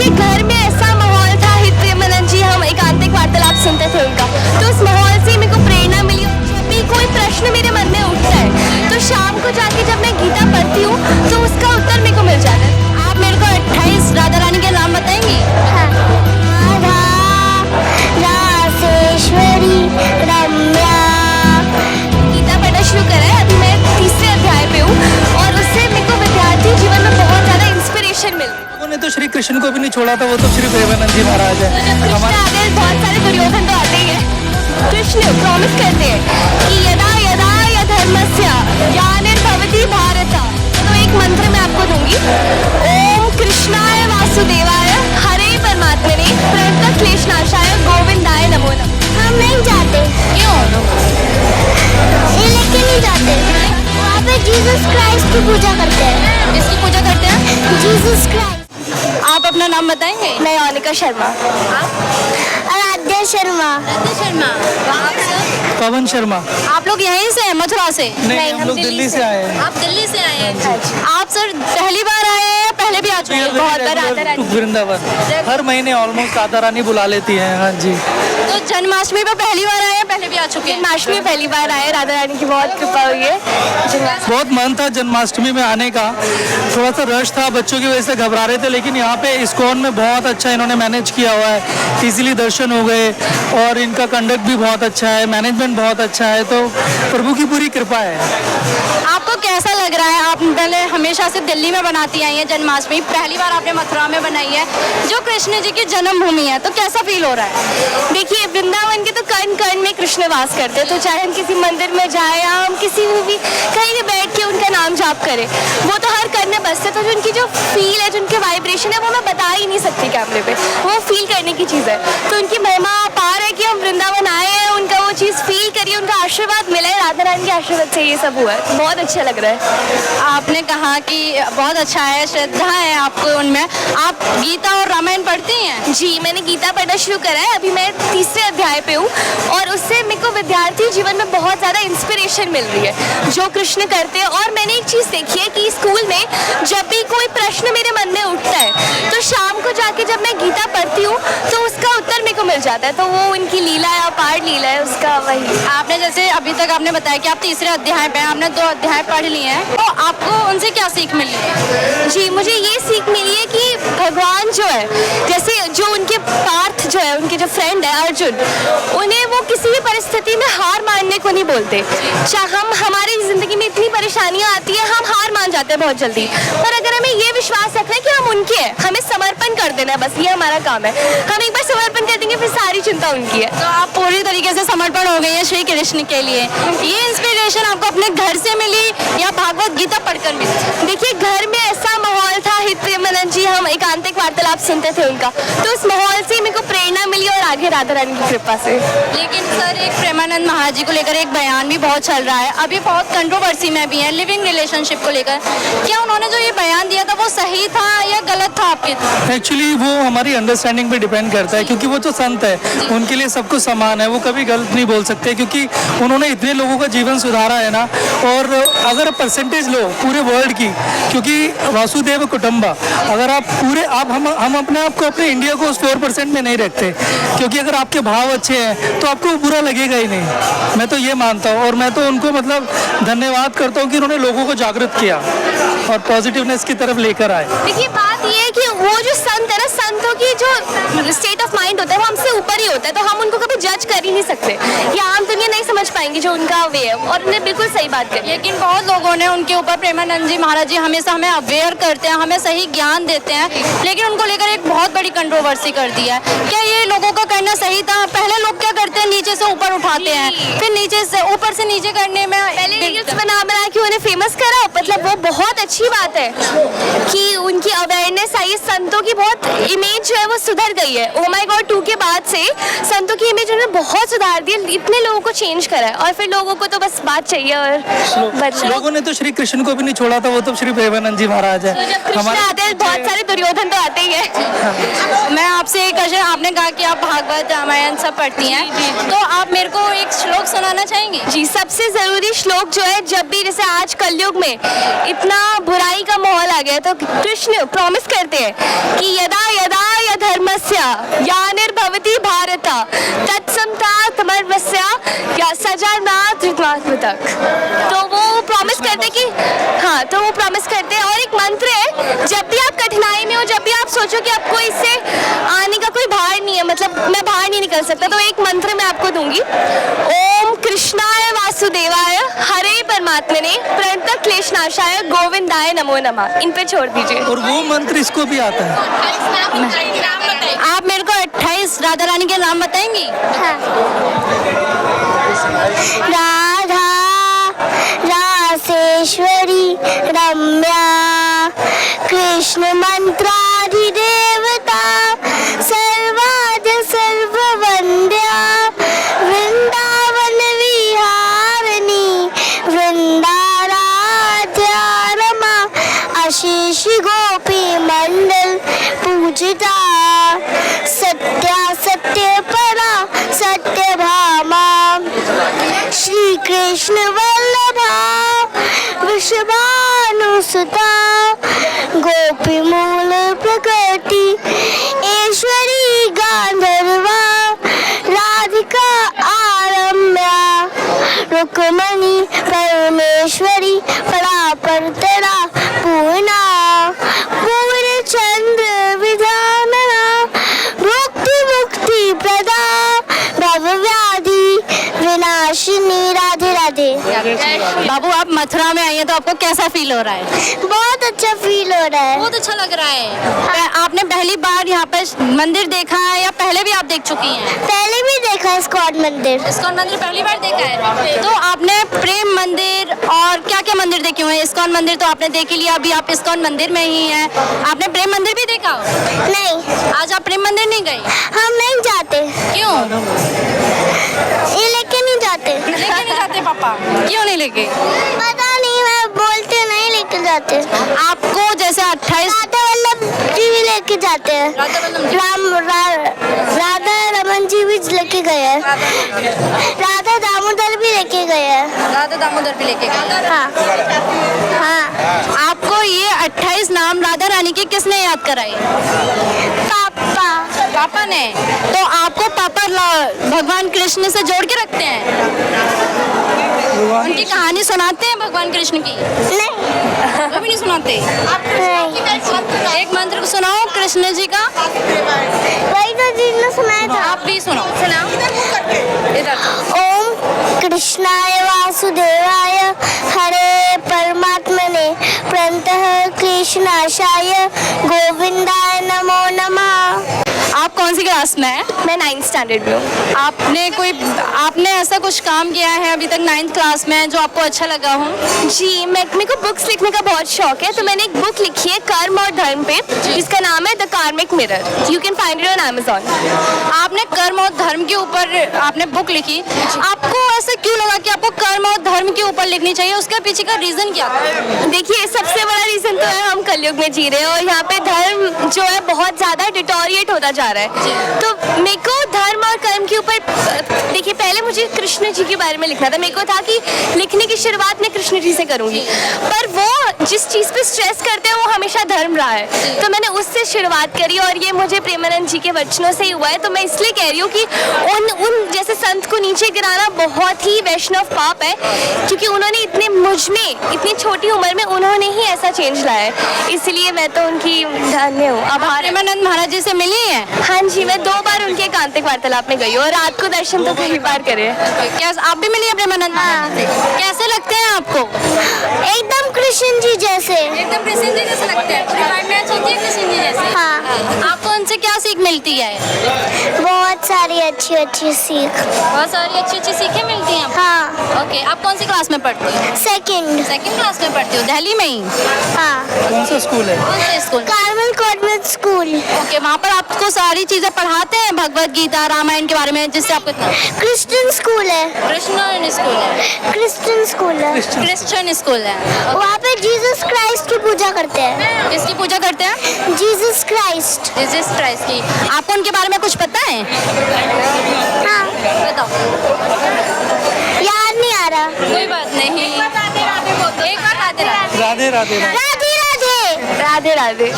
देखिए घर में ऐसा माहौल था, हित प्रेमानंद जी हम एकांतिक वार्तालाप सुनते थे उनका, तो उस माहौल से मेरे को प्रेरणा मिली। जब भी कोई प्रश्न मेरे मन में उठता है तो शाम को जाके जब मैं गीता पढ़ती हूँ तो उसका उत्तर मेरे को मिल जाता है। आप मेरे को 28 राधा रानी के नाम बताएंगी? राधा, रासेश्वरी, रम्या। गीता पढ़ना शुरू करा है, अभी मैं तीसरे अध्याय पे हूँ और उससे मेरे को विद्यार्थी जीवन में बहुत ज़्यादा इंस्पिरेशन मिल रही है। लोगों ने तो श्री कृष्ण को भी नहीं छोड़ा था, वो तो श्री प्रेमानंद जी महाराज है। कृष्ण आगे बहुत सारे दुर्योधन तो आते ही हैं। कृष्ण प्रॉमिस करते हैं कि यदा यदा यधर्मस्य ग्लानिर्भवति भारत। तो एक मंत्र मैं आपको दूंगी, ओम कृष्णाय वासुदेवाय हरे परमात्मने प्रणत क्लेशनाशाय गोविंदाय नमो नमः। हम नहीं जाते। क्यों? ये लेके नहीं जाते। वहाँ पे जीसस क्राइस्ट की पूजा करते हैं। किसकी पूजा करते हैं? Jesus Christ. आप अपना नाम बताएंगे? मैं अनिका शर्मा। आराध्या शर्मा। पवन शर्मा। आप लोग यहीं से हैं, मथुरा से? नहीं, हम लोग दिल्ली से आए हैं। आप दिल्ली से आए हैं? आप सर पहली बार आए हैं या पहले भी आ चुके हैं? बहुत बार राधा रानी वृंदावन हर महीने ऑलमोस्ट राधा रानी बुला लेती है। हाँ जी। तो जन्माष्टमी पे पहली बार आए हैं, पहले भी आ चुके हैं? जन्माष्टमी में पहली बार आए, राधा रानी की बहुत कृपा हुई है। बहुत मन था जन्माष्टमी में आने का, थोड़ा सा रश था, बच्चों की वजह से घबरा रहे थे, लेकिन यहाँ पे इस्कॉन में बहुत अच्छा इन्होंने मैनेज किया हुआ है, इजीली दर्शन हो गए और इनका कंडक्ट भी बहुत अच्छा है, मैनेजमेंट बहुत अच्छा है, तो प्रभु की पूरी कृपा है। आपको कैसा लग रहा है? आप पहले हमेशा से दिल्ली में बनाती आई हैं जन्माष्टमी, पहली बार आपने मथुरा में बनाई है, जो कृष्ण जी की जन्मभूमि है, तो कैसा फील हो रहा है? देखिए वृंदावन के तो कण कण में कृष्ण वास करते हैं, तो चाहे हम किसी मंदिर में जाए या हम किसी भी कहीं भी बैठ के उनका नाम जाप करें, वो तो हर कण में बसते, तो जो उनकी जो फील है, जो उनके वाइब्रेशन है, वो मैं बता ही नहीं सकती कैमरे पे, वो फील करने की चीज़ है। तो उनकी महिमा अपार है कि हम वृंदावन आए हैं, उनका वो चीज़ फील करिए, उनका आशीर्वाद मिला है, राधा रानी के आशीर्वाद से ये सब हुआ है, बहुत अच्छा लग रहा है। आपने कहा कि बहुत अच्छा है, श्रद्धा है आपको उनमें। आप गीता और रामायण पढ़ती हैं? जी, मैंने गीता पढ़ना शुरू करा है, अभी मैं तीसरे अध्याय पे हूँ और उससे मेरे को विद्यार्थी जीवन में बहुत ज़्यादा इंस्पिरेशन मिल रही है, जो कृष्ण करते हैं। और मैंने एक चीज़ देखी है कि स्कूल में जब भी कोई प्रश्न मेरे मन में उठता है तो शाम को जाके जब मैं गीता पढ़ती हूँ तो उसका उत्तर मेरे को मिल जाता है, तो वो उनकी लीला है, अपार लीला है उसका। वही आपने जैसे अभी तक आपने बताया कि आप तीसरे अध्याय पे, आपने 2 अध्याय पढ़ लिए हैं, तो आपको उनसे क्या सीख मिली है? जी, मुझे ये सीख मिली है कि भगवान जो है, जैसे जो उनके पार्थ जो है, उनके जो फ्रेंड है अर्जुन, उन्हें वो किसी भी परिस्थिति में हार मानने को नहीं बोलते। चाहे हम हमारी जिंदगी में इतनी परेशानियां आती है, हम हार मान जाते हैं बहुत जल्दी, पर अगर हमें ये विश्वास रखना है कि हम उनके हैं, हमें समर्पण कर देना है, बस ये हमारा काम है। हम एक बार समर्पण कर देंगे, फिर सारी चिंता उनकी है। तो आप पूरी तरीके से समर्पण हो गई है श्री कृष्ण के लिए। ये इंस्पिरेशन आपको अपने घर से मिली या भागवत गीता पढ़कर मिली? देखिए घर में ऐसा माहौल था, हित प्रेमानंद जी हम एकांतिक वार्तालाप सुनते थे उनका, तो उस माहौल से मेरे को प्रेरणा मिली और आगे राधा रानी की कृपा से। लेकिन सर एक प्रेमानंद महाराज जी को लेकर एक बयान भी बहुत चल रहा है, अभी बहुत कंट्रोवर्सी में भी है, लिविंग रिलेशनशिप को लेकर। क्या उन्होंने जो ये बयान दिया था वो सही था या गलत था आपके? एक्चुअली वो हमारी अंडरस्टैंडिंग पे डिपेंड करता है, क्योंकि वो जो संत है उनके लिए सब कुछ समान है, वो कभी गलत नहीं बोल सकते, क्योंकि उन्होंने इतने लोगों का जीवन सुधारा है ना। और अगर परसेंटेज लो पूरे वर्ल्ड की, क्योंकि वासुदेव कुटुंबा, अगर आप पूरे हम अपने आप को, अपने इंडिया को उस 4% में नहीं रखते, क्योंकि अगर आपके भाव अच्छे हैं तो आपको बुरा लगेगा ही नहीं। मैं तो ये मानता हूँ और मैं तो उनको मतलब धन्यवाद करता हूँ कि उन्होंने लोगों को जागृत किया और पॉजिटिवनेस की तरफ लेकर आए। देखिए बात ये है कि वो जो संत है ना, संतों की जो स्टेट ऑफ माइंड होता है वो हमसे ऊपर ही होता है, तो हम उनको कभी जज कर ही नहीं सकते, या आम दुनिया नहीं समझ पाएंगे जो उनका वे है, और उन्हें बिल्कुल सही बात करी। लेकिन बहुत लोगों ने उनके ऊपर, प्रेमानंद जी महाराज जी हमेशा हमें अवेयर करते हैं, हमें सही ज्ञान देते हैं, लेकिन उनको लेकर एक बहुत बड़ी कंट्रोवर्सी कर दिया है। क्या ये लोगों का करना सही था? पहले लोग क्या करते हैं, नीचे से ऊपर उठाते हैं, फिर नीचे से ऊपर से नीचे करने में पहले रील्स बना के उन्हें फेमस करा, मतलब वो बहुत अच्छी बात है कि उनकी अवेयरनेस आई, संतों की बहुत इमेज जो है वो सुधर गई है। ओ माय गॉड 2 के बाद से संतों की इमेज उन्होंने बहुत सुधार दी, इतने लोगों को चेंज करा है, और फिर लोगों को तो बस बात चाहिए और लोगों ने तो श्री कृष्ण को भी नहीं छोड़ा था, वो तो श्री प्रेमानंद जी महाराज है। हमारे आते हैं, बहुत सारे दुर्योधन तो आते ही है। मैं आपसे एक क्वेश्चन, आपने कहा कि आप भागवत रामायण सब पढ़ती हैं, तो आप मेरे को एक श्लोक सुनाना चाहेंगी? जी, सबसे जरूरी श्लोक जो है, जब भी जैसे आज कलयुग में इतना बुराई का माहौल आ गया, तो कृष्ण प्रॉमिस करते हैं कि यदा यदा धर्मस्य ग्लानिर्भवति भारत तत्संतामर्वस्य या सजानाथ तक। तो वो प्रॉमिस करते कि हाँ, तो वो प्रॉमिस करते हैं। और एक मंत्र है, जब भी आप कठिनाई में हो, जब भी आप सोचो कि आपको इससे आने का कोई बाहर नहीं है, मतलब मैं बाहर नहीं निकल सकता, तो एक मंत्र मैं आपको दूंगी। ओम कृष्णाय वासुदेवाय हरे परमात्मने प्रणत क्लेशनाशाय गोविंदाय नमो नमः। इन पे छोड़ दीजिए। और वो मंत्र इसको भी आता है। आप मेरे को 28 राधा रानी के नाम बताएंगी? हाँ। राधा रासेश्वरी रम्या कृष्ण मंत्राधिदेवता सर्वाद्य सर्ववन्द्या वृंदावन विहारिणी वृंदाराध्या रमा आशीष गोपी मंडल पूजिता सत्या सत्य परा सत्य भामा श्री कृष्ण वल्लभा वृषभानुसुता गोपी मूल प्रकृति ईश्वरी गांधर्वा राधिका आरम्या रुक्मणी परमेश्वरी परापरतरा पूर्णा पूर्ण चंद्र विधानना मुक्ति मुक्ति प्रदा भव व्याधि विनाशिनी। राधे राधे। बाबू, आप मथुरा में आई हैं तो आपको कैसा फील हो रहा है? बहुत अच्छा फील हो रहा है। बहुत अच्छा लग रहा है। आपने पहली बार यहाँ पर मंदिर देखा है या पहले भी आप देख चुकी हैं? पहले भी देखा इस्कॉन मंदिर। इस्कॉन मंदिर पहली बार देखा है। तो आपने प्रेम मंदिर और क्या क्या मंदिर देखे हुए हैं? इस्कॉन मंदिर तो आपने देख ही लिया, अभी आप इस्कॉन मंदिर में ही हैं। आपने प्रेम मंदिर भी देखा? नहीं। आज आप प्रेम मंदिर नहीं गए? हम नहीं जाते। क्यों? ये लेके नहीं जाते। लेके नहीं जाते पापा? क्यों नहीं लेके? पता नहीं, मैं बोलते नहीं लेके जाते। आपको जैसे 28 राधा वल्लभ जी भी लेके जाते हैं। राधा रमन जी भी लेके गए हैं। राधा दामोदर भी लेके गए हैं। राधा दामोदर भी लेके गए। हाँ हाँ। आपको ये 28 नाम राधा रानी के किसने याद कराए? पापा। पापा ने। तो आपको पापा भगवान कृष्ण से जोड़ के रखते हैं? उनकी कहानी सुनाते हैं भगवान कृष्ण की? नहीं। वो भी नहीं सुनाते? नहीं। एक मंत्र सुनाओ कृष्ण जी का। वही तो जिसने सुनाया था। आप भी सुनाओ। सुनाओ। ओम कृष्णाय वासुदेवाय हरे परमात्मने प्रणतः कृष्णाशाय गोविंदाय नमो नमः। आप कौन सी क्लास में हैं? मैं 9th स्टैंडर्ड में हूँ। आपने ऐसा कुछ काम किया है अभी तक 9th क्लास में जो आपको अच्छा लगा हो? जी, मेरे को बुक्स लिखने का बहुत शौक है, तो मैंने एक बुक लिखी है कर्म और धर्म पे, जिसका नाम है द कार्मिक mirror. You can find it on Amazon. आपने कर्म और धर्म के ऊपर आपने बुक लिखी, आपको ऐसा क्यों लगा कि आपको कर्म और धर्म के ऊपर लिखनी चाहिए? उसके पीछे का रीजन क्या था? देखिए, सबसे बड़ा रीजन तो है हम कलयुग में जी रहे हैं और यहाँ पे धर्म जो है बहुत ज्यादा डिटोरिएट होता जा रहा है। तो मेरे को धर्म और कर्म के ऊपर, देखिए, पहले मुझे कृष्ण जी के बारे में लिखना था। मेरे को था कि लिखने की शुरुआत मैं कृष्ण जी से करूंगी, पर वो जिस चीज पे स्ट्रेस करते हैं वो हमेशा धर्म रहा है, तो मैंने उससे शुरुआत करी और ये मुझे प्रेमानंद जी के वचनों से ही हुआ है। तो मैं इसलिए कह रही हूँ कि उन जैसे संत को नीचे गिराना बहुत ही वैष्णव पाप है, क्योंकि उन्होंने मुझ में इतनी छोटी उम्र में उन्होंने ही ऐसा चेंज लाया है। इसलिए मैं तो उनकी धन्य हूँ, आभार। प्रेमानंद महाराज जी से मिली है? हाँ जी, मैं 2 बार उनके एकांतिक वार्तालाप में गई हूँ और रात को दर्शन तो कई बार करे। क्या आप भी मिली है प्रेमानंद महाराज जी से? कैसे लगते हैं आपको? एकदम कृष्ण जी जैसे। एकदम कृष्ण जी जैसे लगते हैं। मैच होती है कृष्ण जी जैसे? हाँ। आपको उनसे क्या सीख मिलती है? बहुत सारी अच्छी अच्छी सीख। बहुत सारी अच्छी अच्छी सीखें मिलती हैं आपको? हाँ। ओके, आप कौन सी क्लास में पढ़ती हो? सेकंड। सेकंड क्लास में पढ़ती हो? दिल्ली में ही? हाँ। कौन सा स्कूल है? कौन सा school? Carmel convent school. Okay, वहाँ पर आपको सारी चीजें पढ़ाते हैं भगवत गीता रामायण के बारे में, जिससे आपको इतना? क्रिश्चियन स्कूल है। क्रिश्चियन स्कूल है? क्रिश्चियन स्कूल है। क्रिश्चियन स्कूल है। वहाँ पे जीसस क्राइस्ट की पूजा करते हैं। किसकी पूजा करते हैं? Jesus Christ. जीसस क्राइस्ट की। आपको उनके बारे में कुछ पता है? हाँ। बताओ। याद नहीं आ रहा। कोई बात नहीं। एक बार राधे राधे। राधे राधे। राधे राधे। राधे राधे।